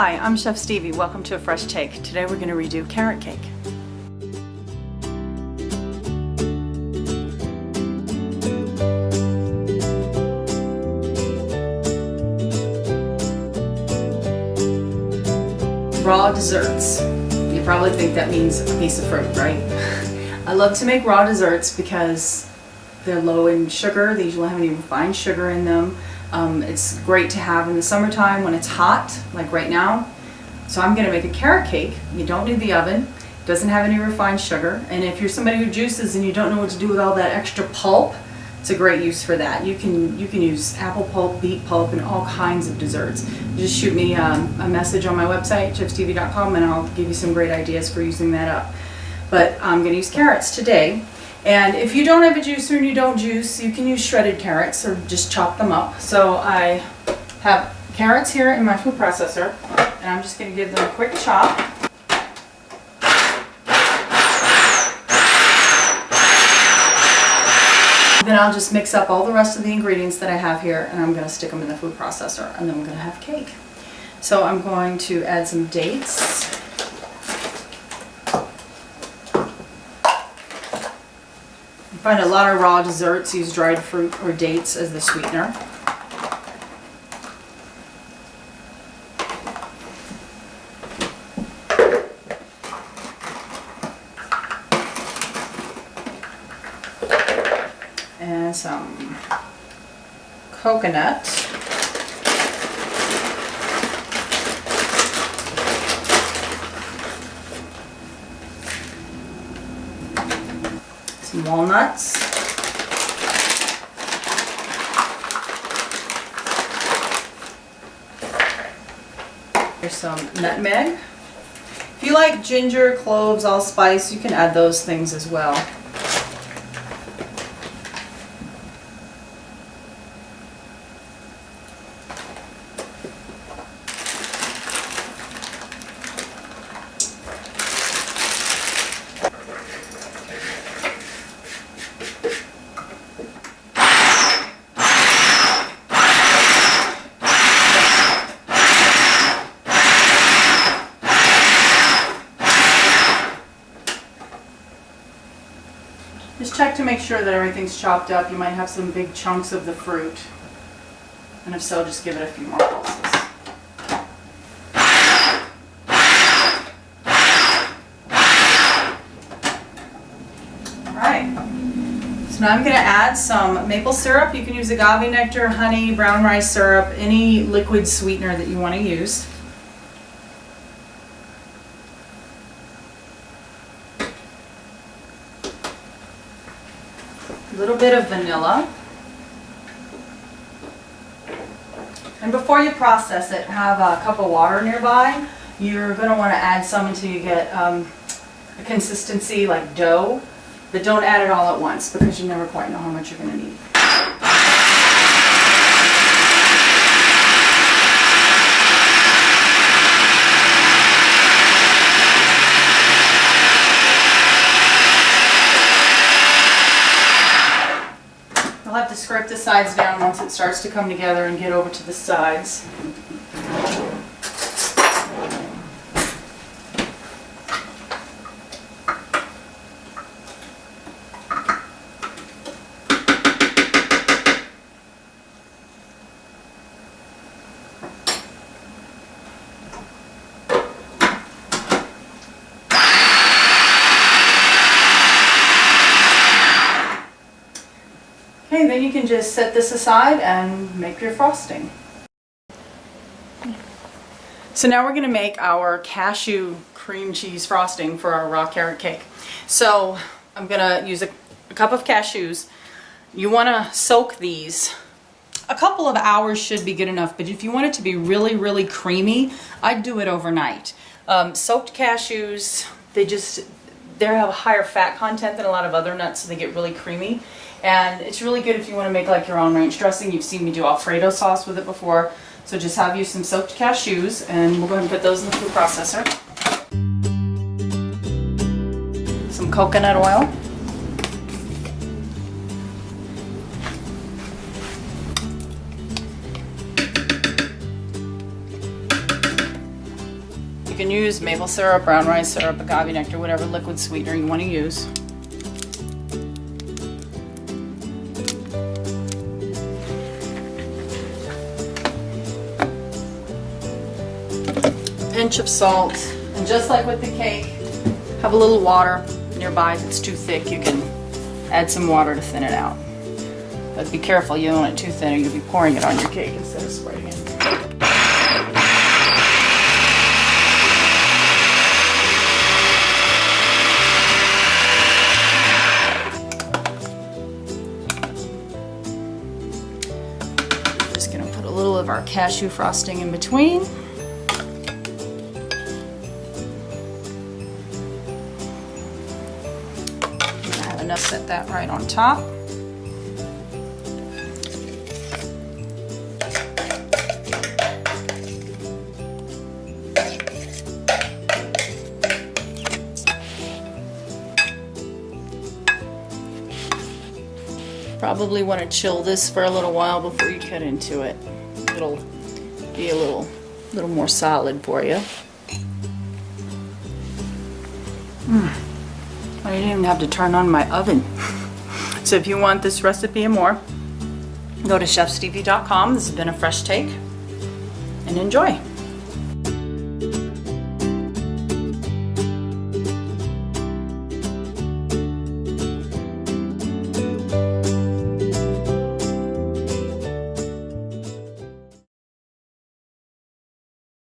Hi, I'm Chef Stevie. Welcome to A Fresh Take. Today we're going to redo carrot cake. Raw desserts. You probably think that means a piece of fruit, right? I love to make raw desserts because they're low in sugar. They usually have any refined sugar in them. It's great to have in the summertime when it's hot, like right now. So I'm going to make a carrot cake. You don't need the oven. It doesn't have any refined sugar. And if you're somebody who juices and you don't know what to do with all that extra pulp, it's a great use for that. You can use apple pulp, beet pulp, and all kinds of desserts. Just shoot me a message on my website, chefstevie.com, and I'll give you some great ideas for using that up. But I'm going to use carrots today. And if you don't have a juicer and you don't juice, you can use shredded carrots or just chop them up. So I have carrots here in my food processor, and I'm just going to give them a quick chop. Then I'll just mix up all the rest of the ingredients that I have here, and I'm going to stick them in the food processor, and then we're going to have cake. So I'm going to add some dates. You find a lot of raw desserts use dried fruit or dates as the sweetener. And some coconut. Some walnuts. Here's some nutmeg. If you like ginger, cloves, allspice, you can add those things as well. Just check to make sure that everything's chopped up. You might have some big chunks of the fruit. And if so, just give it a few more pulses. Alright. So now I'm going to add some maple syrup. You can use agave nectar, honey, brown rice syrup, any liquid sweetener that you want to use. A little bit of vanilla. And before you process it, have a cup of water nearby. You're going to want to add some until you get a consistency like dough, but don't add it all at once because you never quite know how much you're going to need. You'll have to scrape the sides down once it starts to come together and get over to the sides. Okay, then you can just set this aside and make your frosting. So now we're going to make our cashew cream cheese frosting for our raw carrot cake. So I'm going to use a cup of cashews. You want to soak these. A couple of hours should be good enough, but if you want it to be really, really creamy, I'd do it overnight. Soaked cashews, they have a higher fat content than a lot of other nuts, so they get really creamy. And it's really good if you want to make like your own ranch dressing. You've seen me do Alfredo sauce with it before. So just have you some soaked cashews, and we'll go ahead and put those in the food processor. Some coconut oil. use maple syrup, brown rice syrup, agave nectar, whatever liquid sweetener you want to use. A pinch of salt, and just like with the cake, have a little water nearby. If it's too thick, you can add some water to thin it out. But be careful, you don't want it too thin or you'll be pouring it on your cake instead of spreading it. Just gonna put a little of our cashew frosting in between. I have enough, set that right on top. Probably want to chill this for a little while before you cut into it. It'll be a little more solid for you. I didn't even have to turn on my oven. So if you want this recipe and more, go to chefstevie.com. This has been a fresh take, and enjoy.